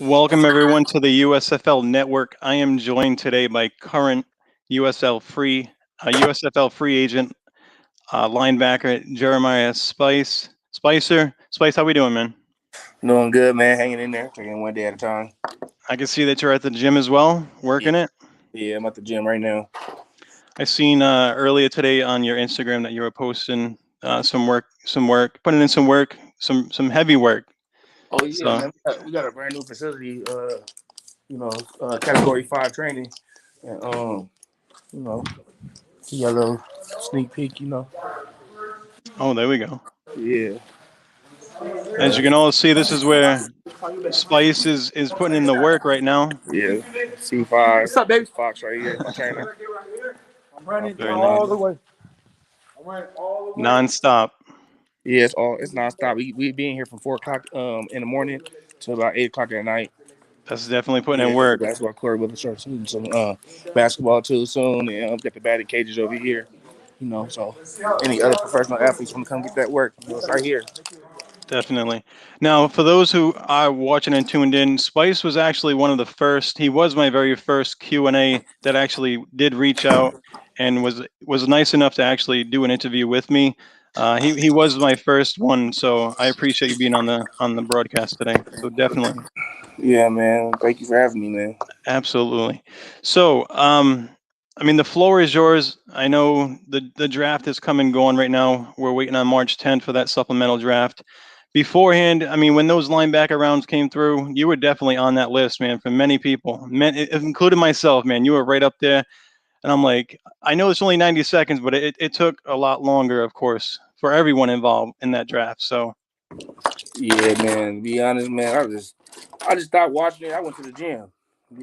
Welcome everyone to the USFL network. I am joined today by current USFL free agent linebacker Jerimiah Spicer, how we doing, man? Doing good, man. Hanging in there, taking it one day at a time. I can see that you're at the gym as well, Yeah, working it. yeah, I'm at the gym right now. I seen earlier today on your Instagram that you were posting some work, putting in some work, some heavy work. Oh yeah, So man. We got a brand new facility. Category 5 training, and you know, you got a little sneak peek. oh, there we go. Yeah. As you can all see, this is where Spice is putting in the work right now. Yeah. C5. What's up, baby? Fox right here, my trainer. I'm running Very all nice. the way. I'm running all the way. Non-stop. Yeah, it's nonstop. We being here from 4 o'clock in the morning to about 8 o'clock at night. That's definitely putting in Yeah, work. basketball court with the start shooting some basketball too soon, and got the batting cages over here. So any other professional athletes want to come get that work, it's right here. Definitely. Now, for those who are watching and tuned in, Spice was actually one of the first. He was my very first Q&A that actually did reach out and was nice enough to actually do an interview with me. He was my first one, so I appreciate you being on the broadcast today. So definitely, Yeah, man. Thank you for having me, man. absolutely. So, I mean, the floor is yours. I know the draft is coming going right now. We're waiting on March 10th for that supplemental draft. Beforehand, I mean, when those linebacker rounds came through, you were definitely on that list, man, for many people, including myself, man. You were right up there. And I'm like, I know it's only 90 seconds, but it took a lot longer, of course, for everyone involved in that draft. So, Yeah, man. To be honest, man, I just stopped watching it. I went to the gym.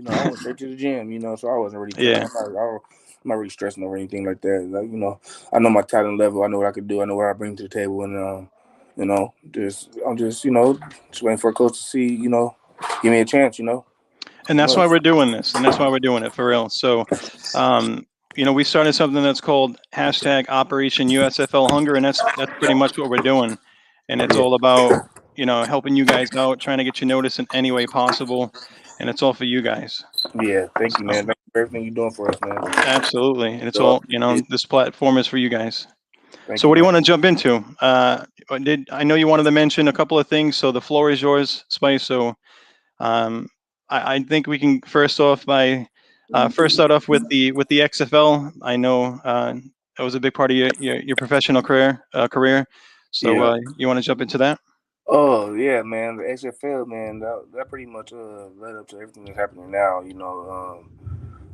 I went straight to the gym. So I wasn't really tripping. yeah, I'm not really stressing over anything like that. Like, I know my talent level. I know what I could do. I know what I bring to the table, and I'm just waiting for a coach to see. Give me a chance. and Pretty that's why much. we're doing this, and that's why we're doing it for real. So, um, we started something that's called hashtag Operation USFL Hunger, and that's pretty much what we're doing. And it's Yeah. all about helping you guys out, trying to get you noticed in any way possible, and it's all for you guys. Yeah. Thank you, So man. Thank you for everything you're doing for us, man. absolutely, and it's So, all this platform is for you guys. thank So you, what do you man. want to jump into? I know you wanted to mention a couple of things, so the floor is yours, Spice. So um, I think we can first start off with the XFL. I know that was a big part of your professional career. So Yeah. you want to jump into that? Oh yeah, man. The XFL, man. That pretty much led up to everything that's happening now.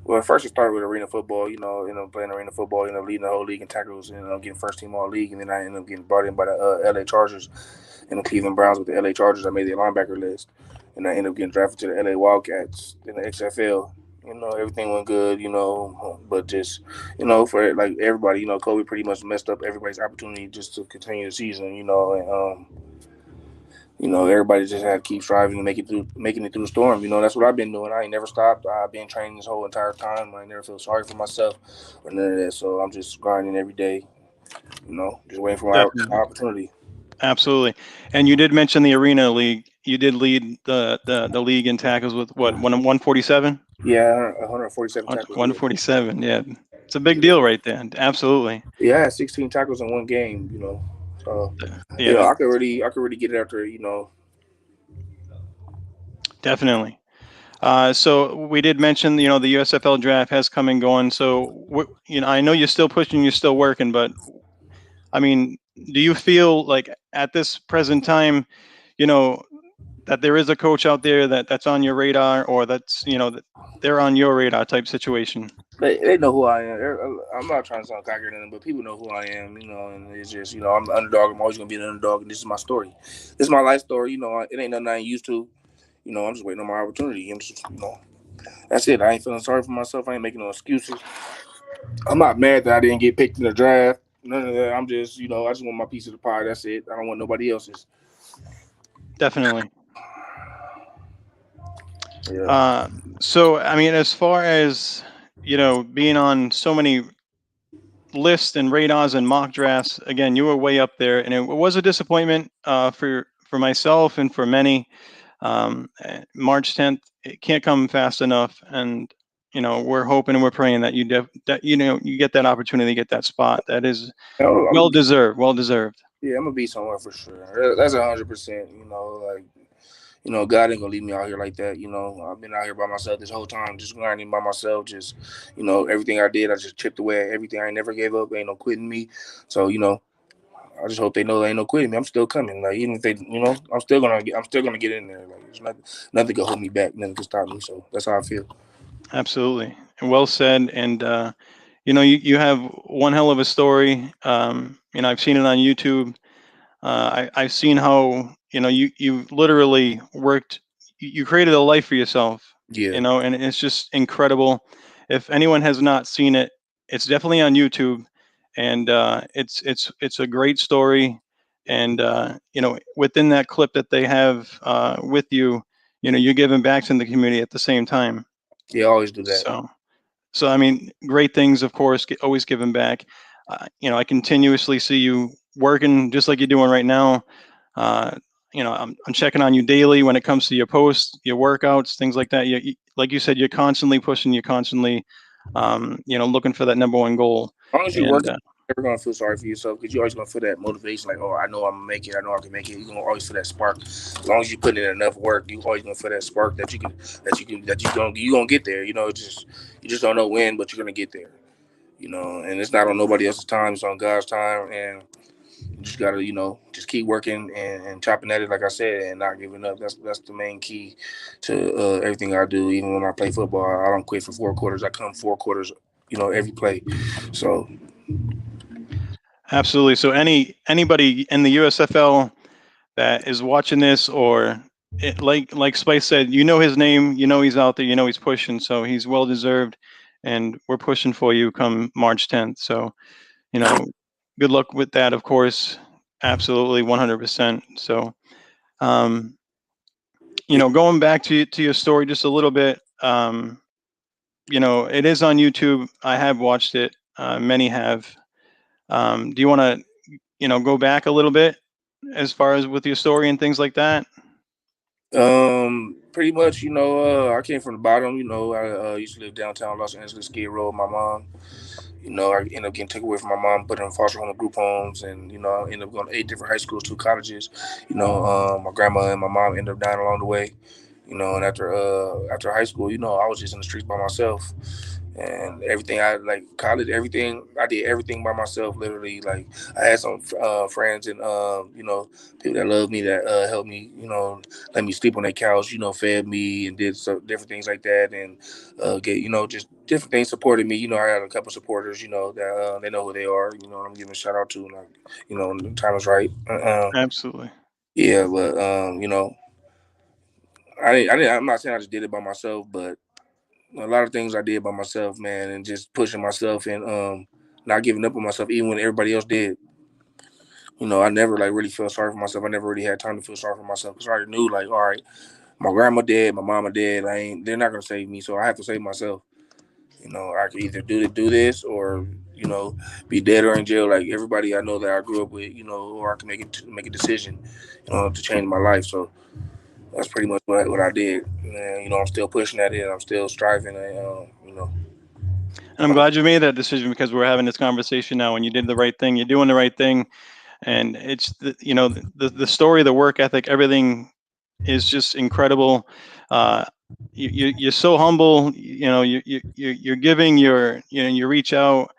Well, first it started with arena football. Ended up playing arena football. Leading the whole league in tackles, and getting first team all league. And then I ended up getting brought in by the LA Chargers and the Cleveland Browns with the LA Chargers. I made the linebacker list, and I ended up getting drafted to the LA Wildcats in the XFL. Everything went good. But just for like everybody, Kobe pretty much messed up everybody's opportunity just to continue the season. Everybody just had to keep striving and making it through the storm. That's what I've been doing. I ain't never stopped. I've been training this whole entire time. I never feel sorry for myself or none of that. So I'm just grinding every day. Just waiting for my Definitely, opportunity. absolutely. And you did mention the arena league. You did lead the league in tackles with what 147? Yeah, 147 tackles. Yeah, 147. Yeah, it's a big deal right there. Absolutely. yeah. I had 16 tackles in one game. So Yeah, I could really get it after. definitely. So we did mention, the USFL draft has come and gone. So, I know you're still pushing, you're still working, but I mean, do you feel like at this present time, you know, that there is a coach out there that's on your radar, or that they're on your radar type situation? They know who I am. I'm not trying to sound cocky or anything, but people know who I am. And it's just I'm the underdog. I'm always gonna be an underdog, and this is my story. This is my life story. It ain't nothing I ain't used to. I'm just waiting on my opportunity. I'm just, that's it. I ain't feeling sorry for myself. I ain't making no excuses. I'm not mad that I didn't get picked in the draft. None of that. I'm just, I just want my piece of the pie. That's it. I don't want nobody else's. Definitely. Yeah. Uh, so, I mean, as far as being on so many lists and radars and mock drafts, again, you were way up there, and it was a disappointment for myself and for many. March 10th, it can't come fast enough, and we're hoping and we're praying that that you get that opportunity, get that spot. That is I'm well deserved, well deserved. Yeah, I'm gonna be somewhere for sure. That's 100%. Like God ain't gonna leave me out here like that. I've been out here by myself this whole time, just grinding by myself. Just everything I did, I just chipped away at everything. I ain't never gave up. Ain't no quitting me. So I just hope they know there ain't no quitting me. I'm still coming. Like even if they, I'm still gonna get in there. Like there's nothing can hold me back. Nothing can stop me. So that's how I feel. Absolutely, well said. And you have one hell of a story. I've seen it on YouTube. I've seen how you literally worked. You created a life for yourself. Yeah, And it's just incredible. If anyone has not seen it, it's definitely on YouTube, and it's a great story. And within that clip that they have with you, you're giving back to the community at the same time. yeah, I always do that. So I mean, great things, of course, always giving back. I continuously see you working just like you're doing right now. Uh, I'm checking on you daily when it comes to your posts, your workouts, things like that. Like you said, you're constantly pushing, you're constantly, looking for that number one goal. As long as you work, And you're never gonna feel sorry for yourself because you always gonna feel that motivation. Like, oh, I know I'm gonna make it. I know I can make it. You're gonna always feel that spark. As long as you put in enough work, you always gonna feel that spark that you gonna get there. You just don't know when, but you're gonna get there. And it's not on nobody else's time. It's on God's time, and you just gotta just keep working and chopping at it, like I said, and not giving up. That's the main key to everything I do. Even when I play football, I don't quit for 4 quarters. I come 4 quarters. Every play. So absolutely. So anybody in the USFL that is watching this, or like Spice said, his name, he's out there, he's pushing, so he's well deserved, and we're pushing for you come March 10th. So you know, good luck with that, of course. Absolutely, 100%. So, going back to your story just a little bit, it is on YouTube. I have watched it. Many have. Do you want to, go back a little bit as far as with your story and things like that? Pretty much, I came from the bottom. I used to live downtown Los Angeles, Skid Row with my mom. I ended up getting taken away from my mom, put in foster home and group homes, and I ended up going to 8 different high schools, 2 colleges. My grandma and my mom ended up dying along the way. And after high school, I was just in the streets by myself, and everything I like college, everything I did everything by myself. Literally, like I had some friends and people that loved me that helped me, let me sleep on their couch, fed me and did some different things like that, and get just different things supported me. I had a couple supporters, that they know who they are. I'm giving a shout out to, like when the time is right. Absolutely. Yeah, but I'm not saying I just did it by myself, but a lot of things I did by myself, man, and just pushing myself and not giving up on myself, even when everybody else did. I never like really felt sorry for myself. I never really had time to feel sorry for myself because I already knew, like, all right, my grandma dead, my mama dead. They're not gonna save me, so I have to save myself. I can either do this or be dead or in jail, like everybody I know that I grew up with, or I can make a decision, to change my life. So that's pretty much what I did. And, I'm still pushing at it. I'm still striving. And, And I'm glad you made that decision because we're having this conversation now, and you did the right thing. You're doing the right thing, and it's the story, the work ethic, everything is just incredible. You're so humble. You're giving you reach out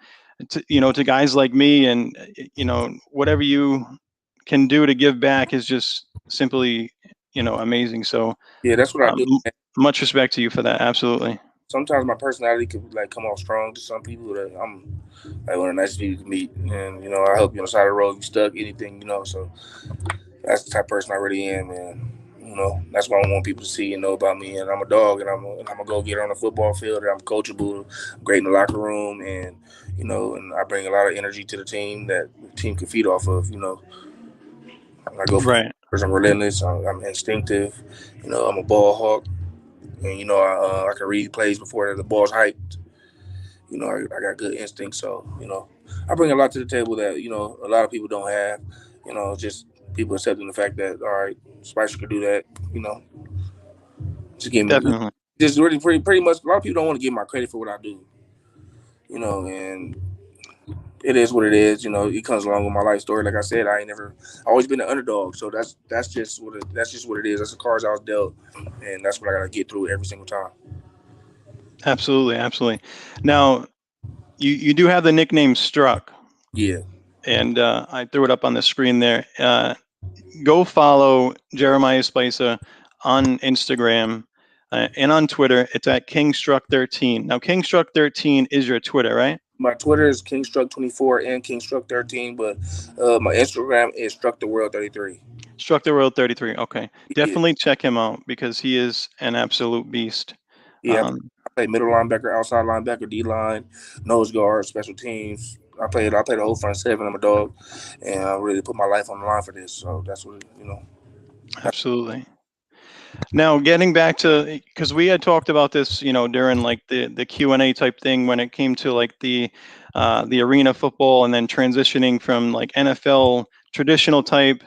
to to guys like me, and whatever you can do to give back is just simply amazing. So yeah, that's what I do. much respect to you for that. Absolutely. Sometimes my personality could like come off strong to some people that I'm like one of the nicest people you can meet, and I help you on the side of the road, you stuck, anything, So that's the type of person I really am, and that's what I want people to see and know about me. And I'm a dog, and I'm a go getter on the football field. And I'm coachable, great in the locker room, and and I bring a lot of energy to the team that the team can feed off of. I go for Right. the I'm relentless. I'm instinctive. I'm a ball hawk, and I can read plays before the ball's hyped. I got good instincts, so I bring a lot to the table that a lot of people don't have. Just people accepting the fact that all right, Spicer could do that. You know, Just give me, Definitely. just really pretty much. A lot of people don't want to give my credit for what I do, and it is what it is. It comes along with my life story. Like I said, I ain't never always been an underdog, so that's just that's just what it is. That's the cards I was dealt, and that's what I gotta get through every single time. Absolutely. Absolutely. Now, you do have the nickname Struck, Yeah, and I threw it up on the screen there. Go follow Jeremiah Spicer on Instagram and on Twitter. It's at KingStruck13. Now, KingStruck13 is your Twitter, right? my Twitter is KingStruck24 and KingStruck13, but my Instagram is StruckTheWorld33. Struck the World 33. Okay. Yeah, Definitely check him out because he is an absolute beast. yeah. Um, I play middle linebacker, outside linebacker, D line, nose guard, special teams. I played the whole front seven. I'm a dog, and I really put my life on the line for this. So that's what. Absolutely. Now, getting back to, because we had talked about this, during like the Q&A type thing when it came to like the arena football and then transitioning from like NFL traditional type,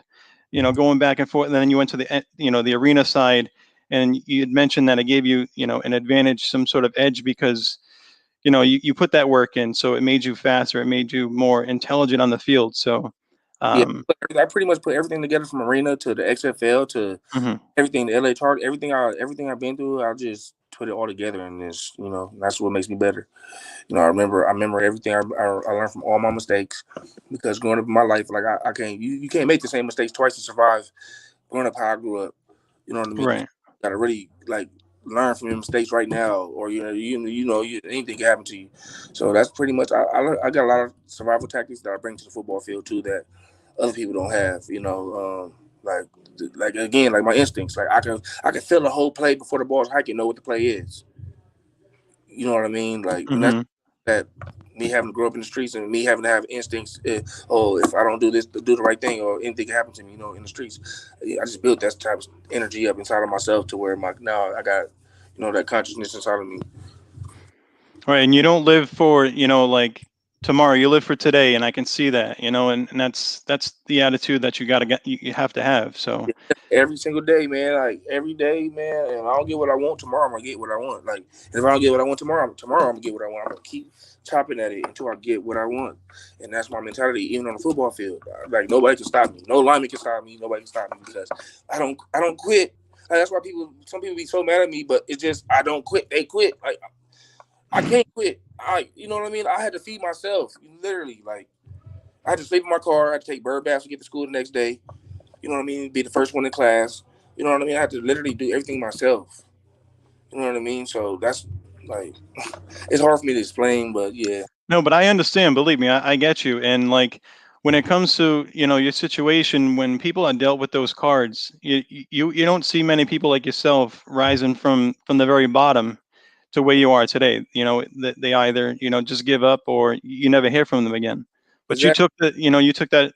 going back and forth, and then you went to the arena side, and you had mentioned that it gave you, an advantage, some sort of edge because, you put that work in, so it made you faster, it made you more intelligent on the field. So, Yeah, um, I pretty much put everything together from arena to the XFL to mhm, everything, the LA Charge, everything I've been through. I just put it all together, and that's what makes me better. I remember everything I learned from all my mistakes because growing up in my life, like I can't you can't make the same mistakes twice to survive. Growing up how I grew up, you know what I mean. You right. gotta really like learn from your mistakes right now, or anything can happen to you. So that's pretty much I got a lot of survival tactics that I bring to the football field too that other people don't have. Like again, like my instincts. Like I can feel the whole play before the ball's hiking, know what the play is. You know what I mean? Like, and that's Hmm. that me having to grow up in the streets and me having to have instincts. Oh, if I don't do this, do the right thing, or anything can happen to me. In the streets. I just built that type of energy up inside of myself to where now I got that consciousness inside of me. Right, and you don't live for, like tomorrow. You live for today, and I can see that, and that's the attitude that you gotta get. You have to have. So, Every single day, man. Like every day, man. And I don't get what I want tomorrow. I'm gonna get what I want. Like if I don't get what I want tomorrow I'm gonna get what I want. I'm gonna keep chopping at it until I get what I want. And that's my mentality, even on the football field. Like nobody can stop me. No lineman can stop me. Nobody can stop me because I don't quit. Like, that's why some people be so mad at me, but it's just I don't quit. They quit. Like I can't quit. You know what I mean? I had to feed myself, literally. Like I had to sleep in my car. I had to take bird baths to get to school the next day. You know what I mean? Be the first one in class. You know what I mean? I had to literally do everything myself. You know what I mean? So that's like it's hard for me to explain, but yeah. no, but I understand. Believe me, I get you. And like when it comes to, your situation, when people are dealt with those cards, you don't see many people like yourself rising from the very bottom to where you are today. They either, just give up or you never hear from them again. But Exactly. you took that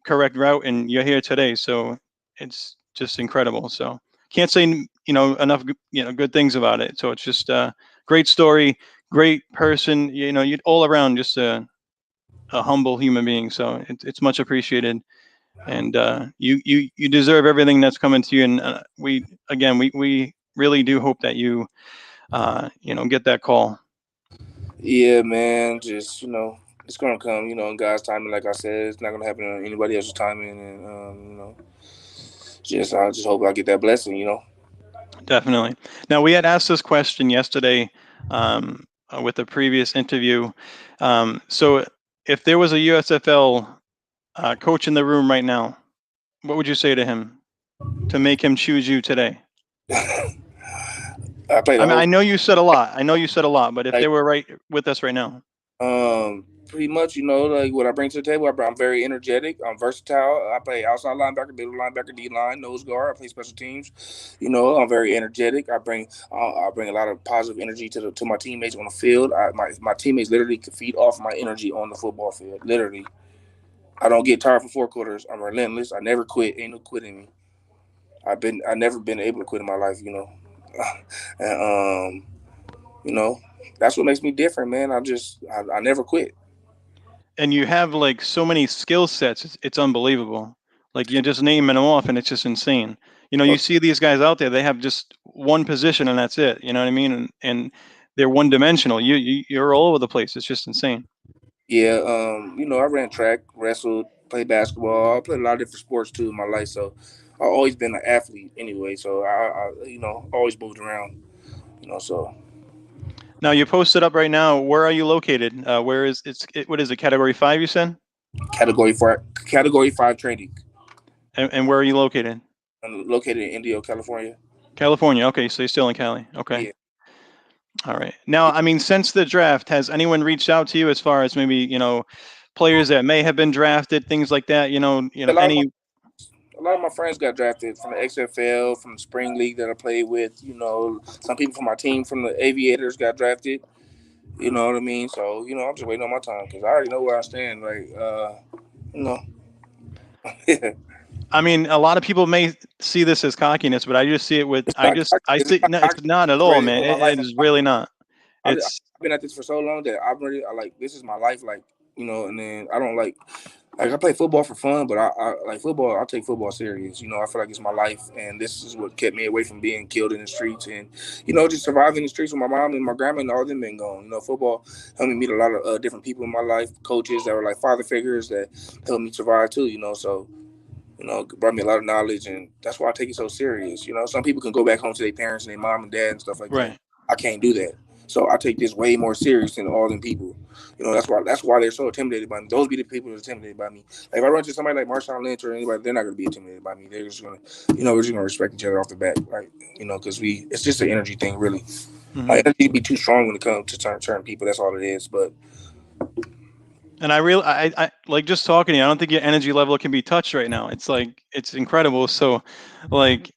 correct route and you're here today. So it's just incredible. So can't say, enough, good things about it. So it's just a great story, great person, you all around just a humble human being. So it's much appreciated. And you deserve everything that's coming to you. And we really do hope that you get that call. Yeah, man. Just it's gonna come. In God's timing. Like I said, it's not gonna happen on anybody else's timing. And I just hope I get that blessing. Definitely. Now, we had asked this question yesterday with the previous interview. So, if there was a USFL coach in the room right now, what would you say to him to make him choose you today? I played I the mean, whole I know you said a lot. I know you said a lot, but if like they were right with us right now, pretty much, like what I bring to the table. I'm very energetic. I'm versatile. I play outside linebacker, middle linebacker, D line, nose guard. I play special teams. I'm very energetic. I bring a lot of positive energy to my teammates on the field. My teammates literally can feed off my energy on the football field. Literally, I don't get tired for 4 quarters. I'm relentless. I never quit. Ain't no quitting me. I never been able to quit in my life. And you know, that's what makes me different, man. I never quit. and you have like so many skill sets, it's unbelievable. Like you're just naming them off, and it's just insane. You know, Oh, you see these guys out there, they have just one position and that's it. You know what I mean? And they're one dimensional. You're all over the place. It's just insane. yeah, I ran track, wrestled, played basketball. I played a lot of different sports too in my life. So I've always been an athlete anyway. So I always moved around. So Now you posted up right now. Where are you located? Where is what is it? Category 5, you said? category 5 training. And where are you located? I'm located in Indio, California. California. Okay, so you're still in Cali. Okay. Yeah, All right. Now, I mean, since the draft, has anyone reached out to you as far as maybe, players that may have been drafted, things like that, a lot of my any a lot of my friends got drafted from the XFL, from the spring league that I played with. Some people from my team from the Aviators got drafted. You know what I mean? So I'm just waiting on my time because I already know where I stand. Like, you know, I mean, a lot of people may see this as cockiness, but I just see it with I it's see not no, it's cocky. not at I'm all, ready to man. put my It life on is the line. really not. I've It's been at this for so long that I'm ready. This is my life. Like, and then I don't like I play football for fun, but I like football. I take football serious. I feel like it's my life, and this is what kept me away from being killed in the streets, and just surviving the streets with my mom and my grandma and all them been gone. Football helped me meet a lot of different people in my life, coaches that were like father figures that helped me survive too. So brought me a lot of knowledge, and that's why I take it so serious. Some people can go back home to their parents and their mom and dad and stuff like that. right. I can't do that. So I take this way more serious than all them people. That's why they're so intimidated by me. Those be the people that are intimidated by me. Like if I run to somebody like Marshawn Lynch or anybody, they're not gonna be intimidated by me. They're just gonna, we're just gonna respect each other off the bat, right? Because it's just an energy thing, really. Hmm. Like energy can be too strong when it comes to certain people. That's all it is. But And I like just talking to you. I don't think your energy level can be touched right now. It's like it's incredible. So, like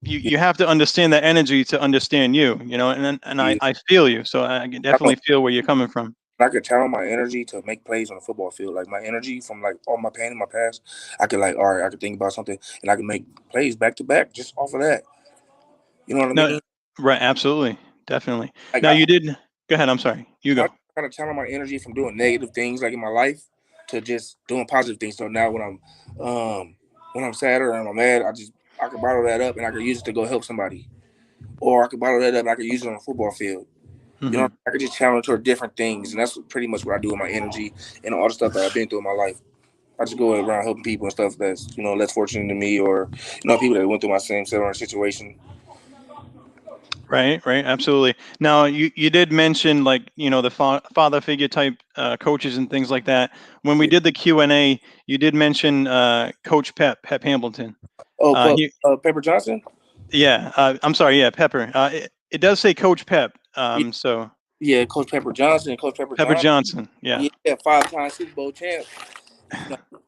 yeah, you have to understand that energy to understand you. And I yeah. I feel you. So I can I know definitely feel where you're coming from. I could channel my energy to make plays on the football field. Like my energy from like all my pain in my past, I could like, all right, I could think about something and I can make plays back to back just off of that. You know what I No, mean? right, absolutely, definitely. Like Now you did. Go ahead. I'm sorry. You I go. kind of channel my energy from doing negative things like in my life to just doing positive things. So now when I'm sad or I'm mad, I can bottle that up and I can use it to go help somebody, or I can bottle that up and I can use it on a football field. Hmm. I could just channel it toward different things, and that's pretty much what I do with my energy and all the stuff that I've been through in my life. I just go around helping people and stuff that's less fortunate than me, or people that went through my same similar situation. Right, right, absolutely. Now you did mention like the father figure type coaches and things like that. When we Yeah. did the Q&A, you did mention Coach Pep Hamilton. Oh, He Pepper Johnson. Yeah, I'm sorry, yeah, Pepper. It does say Coach Pep. Yeah, So yeah, Coach Pepper Johnson. Coach Pepper Pepper Johnson. Johnson. Yeah. Yeah, 5-time Super Bowl champ.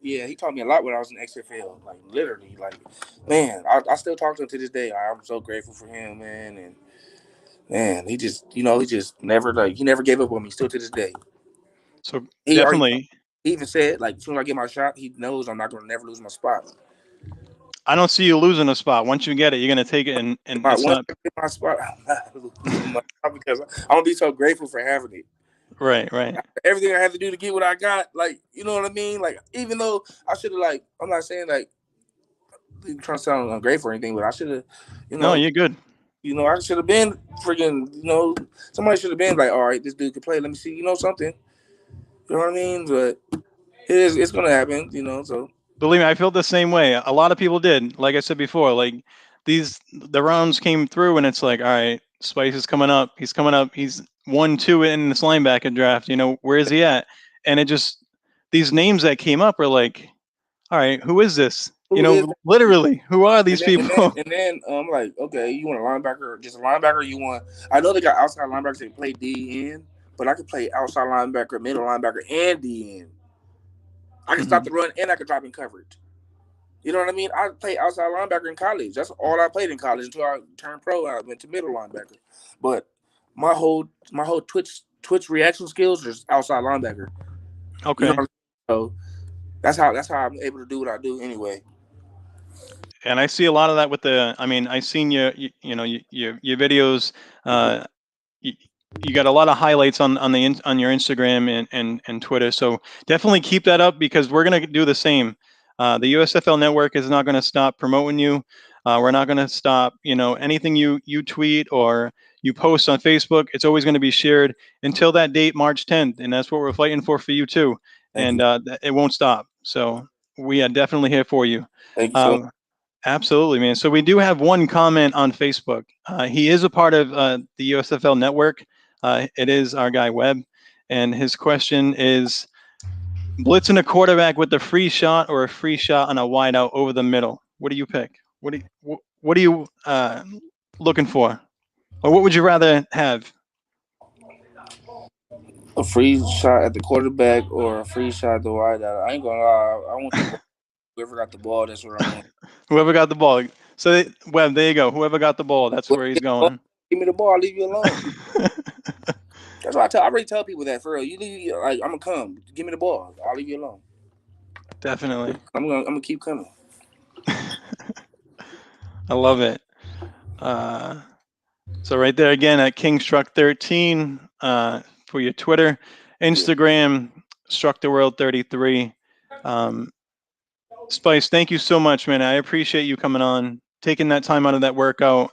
Yeah, he taught me a lot when I was in XFL. Like literally, like man, I still talk to him to this day. I'm so grateful for him, man. And man, he just never he never gave up on me. Still to this day. So He already definitely, he even said like as soon as I get my shot, he knows I'm not gonna never lose my spot. I don't see you losing a spot. Once you get it, you're gonna take it, and it's Once not I get my spot, I'm not losing my spot because I'm gonna be so grateful for having it. right, right. Everything I had to do to get what I got, like you know what I mean. Like even though I should have I'm not saying trying to sound ungrateful or anything, but I should have, you No, know, you're good. I should have been freaking, somebody should have been like, all right, this dude can play. Let me see, something. You know what I mean? But it's gonna happen, So Believe me, I felt the same way. A lot of people did. Like I said before, like the rounds came through, and it's like, all right, Spice is coming up. He's coming up. He's 1-2 in this linebacker draft. Where is he at? And it just these names that came up are like, all right, who is this? who is that? Literally, who are And these then, and then, people? and then I'm like, okay, you want a linebacker, just a linebacker? You want? I know they got outside linebackers that play D end, but I could play outside linebacker, middle linebacker, and D end. I can stop Mhm. the run and I can drop in coverage. You know what I mean? I played outside linebacker in college. That's all I played in college until I turned pro. I went to middle linebacker. But my whole Twitch reaction skills is outside linebacker. You know Okay. what I mean? So that's how I'm able to do what I do anyway. And I see a lot of that with the. I mean, I seen your videos. Uh, you, you got a lot of highlights on your Instagram and Twitter. So definitely keep that up because we're gonna do the same. The USFL network is not going to stop promoting you. We're not going to stop. Anything you tweet or you post on Facebook, it's always going to be shared until that date, March 10th, and that's what we're fighting for you too. Thank And you. it won't stop. So we are definitely here for you. Thank you so much. Uh, Absolutely, man. So we do have one comment on Facebook. He is a part of the USFL network. It is our guy Webb, and his question is: blitzing a quarterback with a free shot or a free shot on a wideout over the middle. What do you pick? What are you looking for, or what would you rather have? A free shot at the quarterback or a free shot at the wide out. I ain't gonna lie. I want the ball. Whoever got the ball, that's where I'm going. Whoever got the ball. So Webb, there you go. Whoever got the ball, that's Whoever where he's get the ball, going. give me the ball. I'll leave you alone. That's why I already tell people that for real. You leave, like I'm gonna come. Give me the ball. I'll leave you alone. Definitely. I'm gonna keep coming. I love it. Uh, So right there again at Kingstruck13 for your Twitter, Yeah. Instagram, Struck the World 33. Spice, thank you so much, man. I appreciate you coming on, taking that time out of that workout.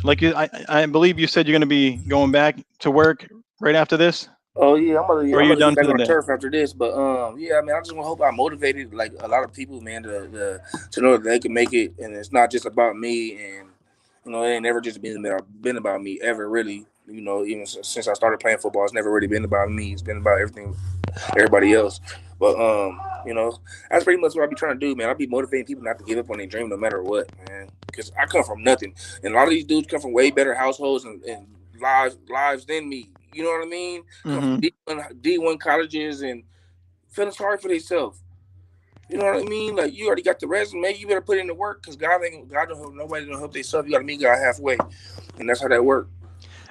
I believe you said you're going to be going back to work right after this, Oh yeah, or are I'm you gonna done get for back the on the day? turf after this. But yeah, I mean, I just want to hope I motivated like a lot of people, man, to know that they can make it, and it's not just about me. And it ain't never just been about me ever, really. Even since I started playing football, it's never really been about me. It's been about everybody else. But that's pretty much what I be trying to do, man. I be motivating people not to give up on their dream, no matter what, man. Because I come from nothing, and a lot of these dudes come from way better households and lives than me. You know what I mean? Come from Mm-hmm. D1 colleges and feeling sorry for themselves. You know what I mean? Like you already got the resume, you better put in the work because God don't help nobody don't help themselves. You got to meet God halfway, and that's how that works.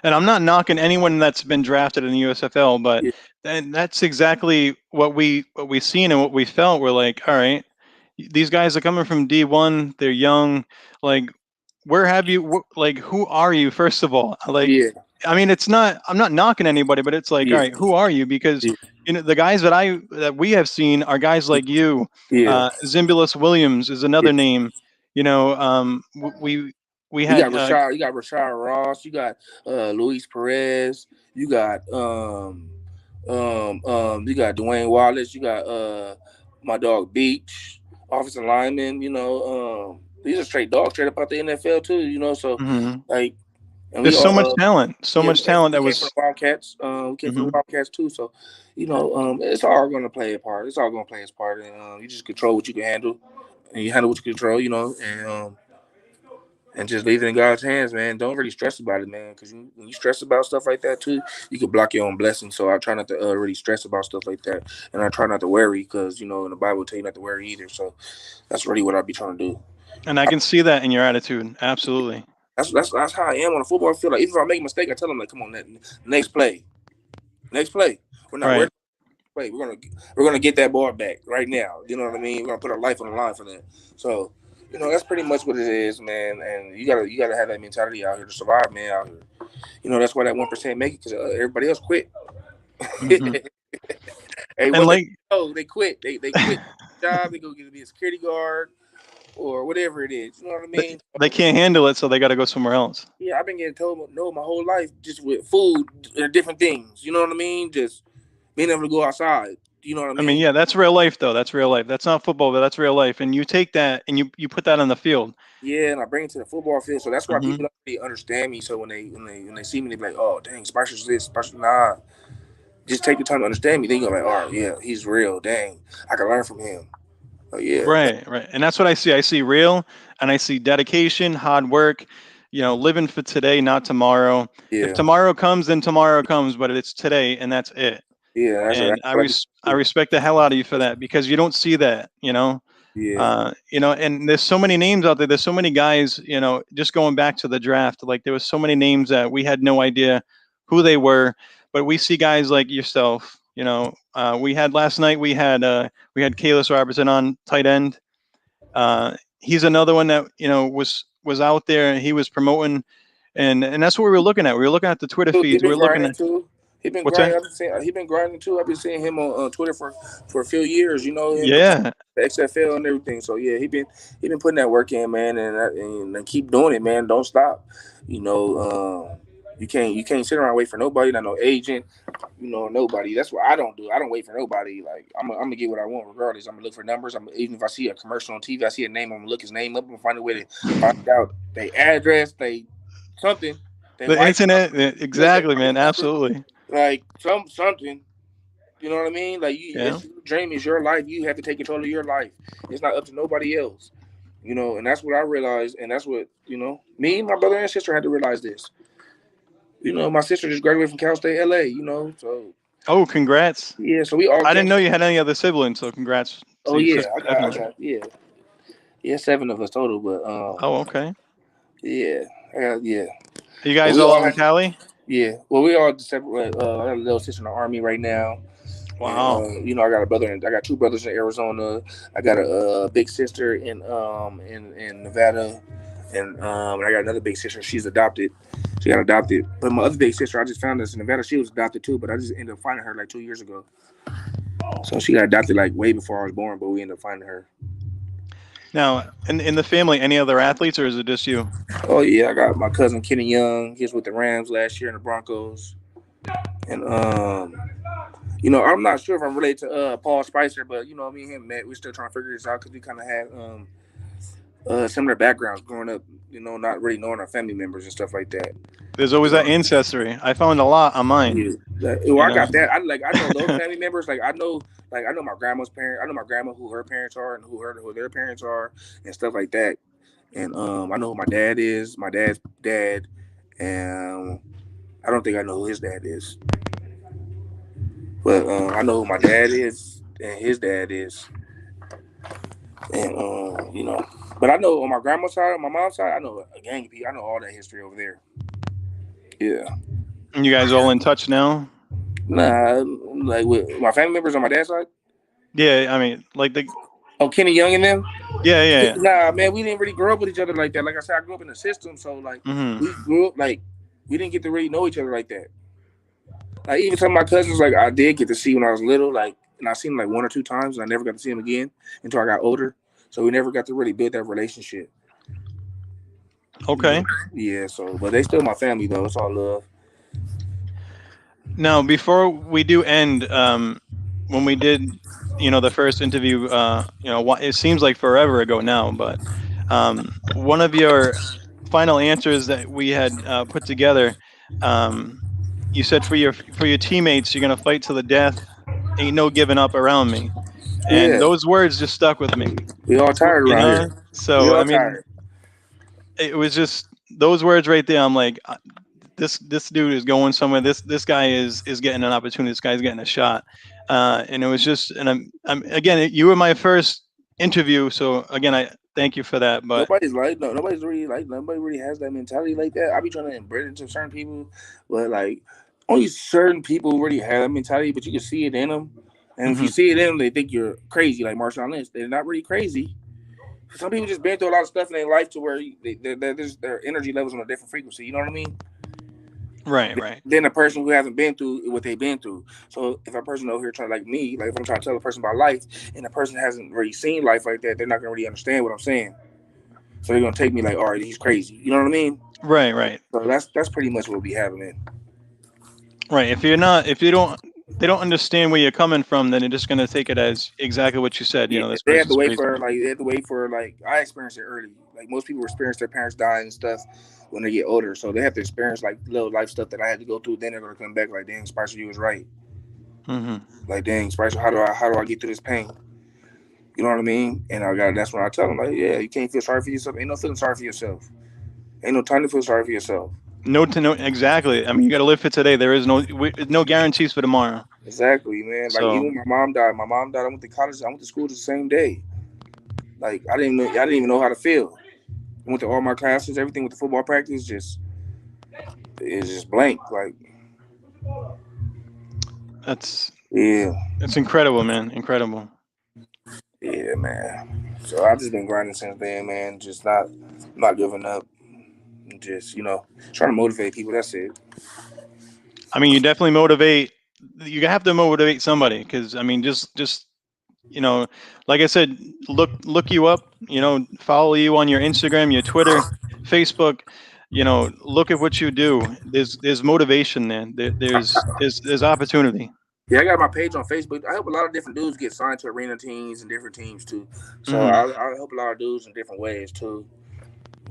And I'm not knocking anyone that's been drafted in the USFL, but Yeah, that's exactly what we seen and what we felt. We're like, all right, these guys are coming from D1. They're young. Like, where have you? Like, who are you? First of all, like, yeah, I mean, it's not. I'm not knocking anybody, but it's like, all yeah, right, who are you? Because yeah, the guys that we have seen are guys like you. yeah. Zimbulus Williams is Yeah. another name. We You got had Rashad Ross, you got Luis Perez, you got you got Dwayne Wallace, you got my dog Beach, offensive lineman, these are straight dogs straight up out the NFL too, so mhm. like and we There's so all much talent, so yeah, much talent we that came from was. the Wildcats. We came from the Mhm. Wildcats too. So, it's all gonna play a part. It's all gonna play its part, and you just control what you can handle, and you handle what you control, and just leave it in God's hands, man. Don't really stress about it, man, because when you stress about stuff like that too, you can block your own blessings. So I try not to really stress about stuff like that, and I try not to worry, because in the Bible tell you not to worry either. So that's really what I be trying to do. And I can see that in your attitude. Absolutely. That's how I am on the football field. Like even if I make a mistake, I tell them like, come on, next play, next play. We're not worried. Right. Play. We're gonna get that ball back right now. You know what I mean? We're gonna put our life on the line for that. So, that's pretty much what it is, man. And you gotta have that mentality out here to survive, man. Out here, that's why that 1% make it, because everybody else quit. Hmm. Hey, And what like, they quit. They quit job. They go get to be a security guard or whatever it is. You know what I mean? they So, can't handle it, so they got to go somewhere else. yeah, I've been getting told no my whole life, just with food and different things. You know what I mean? Just being able to go outside. You know what I I mean, mean? yeah, that's real life, though. That's real life. That's not football, but that's real life. And you take that and you put that on the field. Yeah, and I bring it to the football field, so that's why Hmm. people don't really understand me. So when they see me, they be like, "Oh, dang, Spicer's this, Spicer." Nah, just take the time to understand me. Then you're like, "Oh, yeah, he's real. Dang, I can learn from him." Oh yeah, Right, right. And that's what I see. I see real, and I see dedication, hard work, living for today, not tomorrow. If yeah, tomorrow comes, then tomorrow comes, but it's today, and that's it. yeah. That's And I what I be res- I doing. respect the hell out of you for that, because you don't see that. Yeah, And there's so many names out there. There's so many guys, just going back to the draft, like there was so many names that we had no idea who they were, but we see guys like yourself. We had last night. We had Kalis Robertson on tight end. He's another one that was out there. He was promoting, and that's what we were looking at. We were looking at the Twitter he feeds. We been were looking grinding at too. He been what's that? grinding. He been grinding too. I've been seeing him on Twitter for a few years. Yeah, the XFL and everything. So yeah, he been putting that work in, man, and keep doing it, man. Don't stop. You know, you can't sit around and wait for nobody, not no agent, nobody. That's what I don't do. I don't wait for nobody. Like I'm gonna get what I want regardless. I'm gonna look for numbers. Even if I see a commercial on TV, I see a name, I'm gonna look his name up and find a way to find out their address, they something, their The wife number, internet, yeah, their exactly, wife man. number, Absolutely. like something. You know what I mean? Like Yeah. it's your dream, it's your life. You have to take control of your life. It's not up to nobody else. And that's what I realized, and that's what me, my brother and sister had to realize this. My sister just graduated from Cal State, LA. So Oh, congrats. yeah, so we all I didn't know kept. you had any other siblings, so congrats Oh to your yeah, sister, I definitely. got yeah, 7 of us total, but Oh, okay. yeah, yeah. Are you But guys we all all in had Cali? yeah. Well, we all separate. I got a little sister in the army right now, and Wow. I got a brother. I got 2 brothers in Arizona. I got a big sister in Nevada, and I got another big sister. She's adopted. She got adopted. But my other big sister, I just found this in Nevada. She was adopted too, but I just ended up finding her like 2 years ago. So she got adopted like way before I was born, but we ended up finding her. Now, in the family, any other athletes, or is it just you? Oh yeah, I got my cousin Kenny Young. He was with the Rams last year in the Broncos, and I'm not sure if I'm related to Paul Spicer, but me and him met. We're still trying to figure this out because we kind of had similar backgrounds growing up. Not really knowing our family members and stuff like that. There's always that ancestry. I found a lot on mine. Yeah. Well, You I know. got that. I know those family members. I know my grandma's parents. I know my grandma who her parents are and who their parents are and stuff like that. And I know who my dad is, my dad's dad, and I don't think I know who his dad is, but I know who my dad is and his dad is, and but I know on my grandma's side, on my mom's side, I know a gang of people. I know all that history over there. Yeah, And you guys all in touch now? nah, like with my family members on my dad's side. Yeah, I mean, like the Oh, Kenny Young and them. yeah, yeah, yeah. Nah, man, we didn't really grow up with each other like that. Like I said, I grew up in the system, so like Hmm. we grew up like we didn't get to really know each other like that. Like even some of my cousins, like I did get to see when I was little, like, and I seen them like 1 or 2 times, and I never got to see them again until I got older. So we never got to really build that relationship. Okay. Yeah. So, but they still my family though. It's all love. Now, before we do end, when we did, the first interview, it seems like forever ago now, but one of your final answers that we had put together, um, you said for your teammates, you're gonna fight to the death. Ain't no giving up around me, and Yeah. those words just stuck with me. We all tired You around know, here. We so I all mean, tired. it was just those words right there. I'm like, this dude is going somewhere. This guy is getting an opportunity. This guy's getting a shot. And it was just, and I'm again, you were my first interview, so again, I thank you for that. But Nobody's really like nobody really has that mentality like that. I be trying to embrace it to certain people, but like only certain people really have that mentality. But you can see it in them, and if you mhm, see it in them, they think you're crazy, like Marshawn Lynch. They're not really crazy. Some people just been through a lot of stuff in their life to where their energy levels on a different frequency. You know what I mean? right, right, Than a person who hasn't been through what they've been through. So if a person over here trying like me, like if I'm trying to tell a person about life, and a person hasn't really seen life like that, they're not gonna really understand what I'm saying. So they're gonna take me like, all right, he's crazy. You know what I mean? right, right, So that's pretty much what we have, man. right. If you don't, they don't understand where you're coming from, then they're just gonna take it as exactly what you said. Yeah, This they have to person's wait crazy. for like I experienced it early. Like most people experience their parents dying and stuff when they get older, so they have to experience like little life stuff that I had to go through. Then they're gonna come back like, dang, Spicer, you was right. Hmm. Like, dang, Spicer, how do I get through this pain? You know what I mean? And that's when I tell them like, yeah, you can't feel sorry for yourself. Ain't no feeling sorry for yourself. Ain't no time to feel sorry for yourself. No to no exactly. I mean, you got to live for today. There is no guarantees for tomorrow. Exactly, man. Like even So when my mom died. My mom died. I went to college. I went to school the same day. Like I didn't even know how to feel. I went to all my classes, everything with the football practice, just it's just blank. Like, that's yeah, it's incredible, man. Incredible. yeah, man. So I just been grinding since then, man. Just not giving up. Just trying to motivate people. That's it. I mean, you definitely motivate. You have to motivate somebody because I mean, just like I said, look you up. Follow you on your Instagram, your Twitter, Facebook. Look at what you do. There's motivation there. There's opportunity. Yeah, I got my page on Facebook. I help a lot of different dudes get signed to arena teams and different teams too. So Hmm. I help a lot of dudes in different ways too.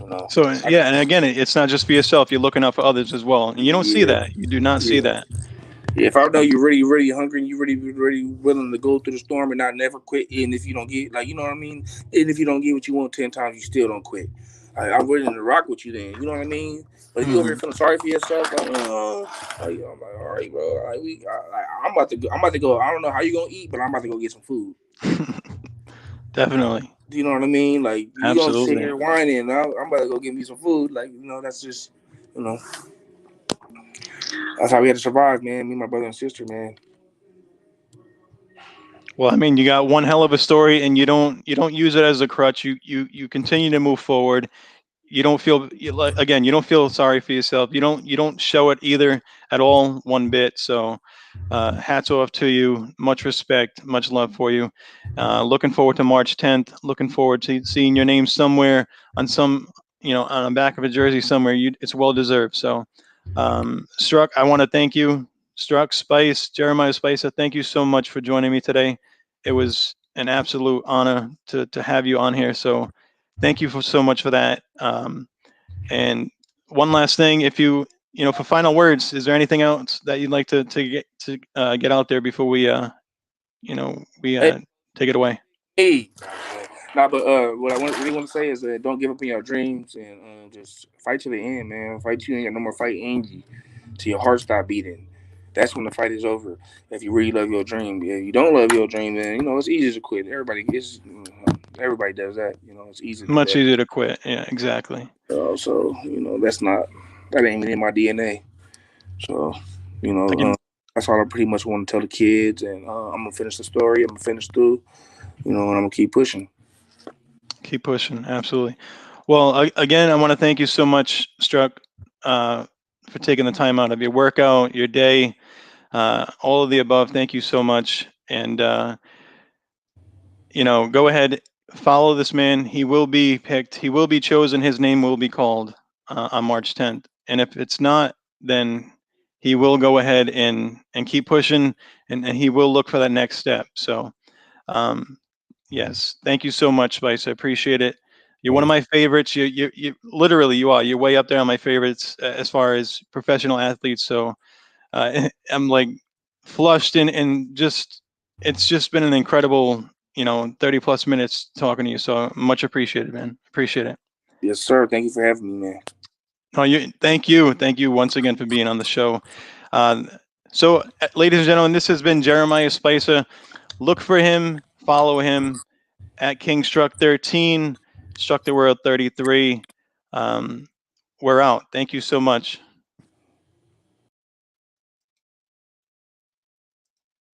You know, So yeah, and again, it's not just for yourself. You're looking out for others as well, and you don't see yeah, that. You do not see yeah. that. Yeah, if I know you're really, really hungry and you're really willing to go through the storm and not never quit, and if you don't get, like, you know what I mean, and if you don't get what you want 10 times, you still don't quit. I'm willing to rock with you then. You know what I mean? But if you over here Hmm. feeling sorry for yourself, I'm like, all right, bro. I'm about to go. I'm about to go. I don't know how you gonna eat, but I'm about to go get some food. Definitely, Do you know what I mean? Like you gonna sit absolutely. here whining. I'm about to go get me some food. Like that's just, you know, that's how we had to survive, man. Me, my brother and sister, man. Well, I mean, you got one hell of a story, and you don't use it as a crutch. You continue to move forward. You don't feel like, again, you don't feel sorry for yourself. You don't show it either at all, one bit. So hats off to you. Much respect, much love for you. Looking forward to March 10th. Looking forward to seeing your name somewhere on some, on the back of a jersey somewhere. It's well deserved. So Struck, I want to thank you. Struck, Spice, Jeremiah Spicer, thank you so much for joining me today. It was an absolute honor to have you on here. So thank you so much for that. And one last thing, if for final words, is there anything else that you'd like to get out there before we Hey, take it away? hey. Nah, but what I really want to say is don't give up on your dreams and just fight to the end, man. Fight you ain't got no more fight in you till your heart stop beating. That's when the fight is over. If you really love your dream, if you don't love your dream, then it's easy to quit. Everybody does that. It's easy to do Much that. easier to quit. Yeah, exactly. So that ain't in my DNA. So Again, that's all I pretty much want to tell the kids, and I'm gonna finish the story. I'm gonna finish through, and I'm gonna keep pushing. keep pushing. Absolutely. Well, again, I want to thank you so much, Struck, for taking the time out of your workout, your day, all of the above. Thank you so much. And go ahead, follow this man. He will be picked. He will be chosen. His name will be called on March 10th. And if it's not, then he will go ahead and keep pushing, and he will look for that next step. So, yes, thank you so much, Spice. I appreciate it. You're one of Mm. my favorites. You literally you are. You're way up there on my favorites as far as professional athletes. So I'm like flushed and just it's just been an incredible 30 plus minutes talking to you. So much appreciated, man. Appreciate it. Yes, sir. Thank you for having me, man. Oh, thank you once again for being on the show. Uh, so, ladies and gentlemen, this has been Jeremiah Spicer. Look for him, follow him at Kingstruck 13, Struck the World 33. We're out. Thank you so much.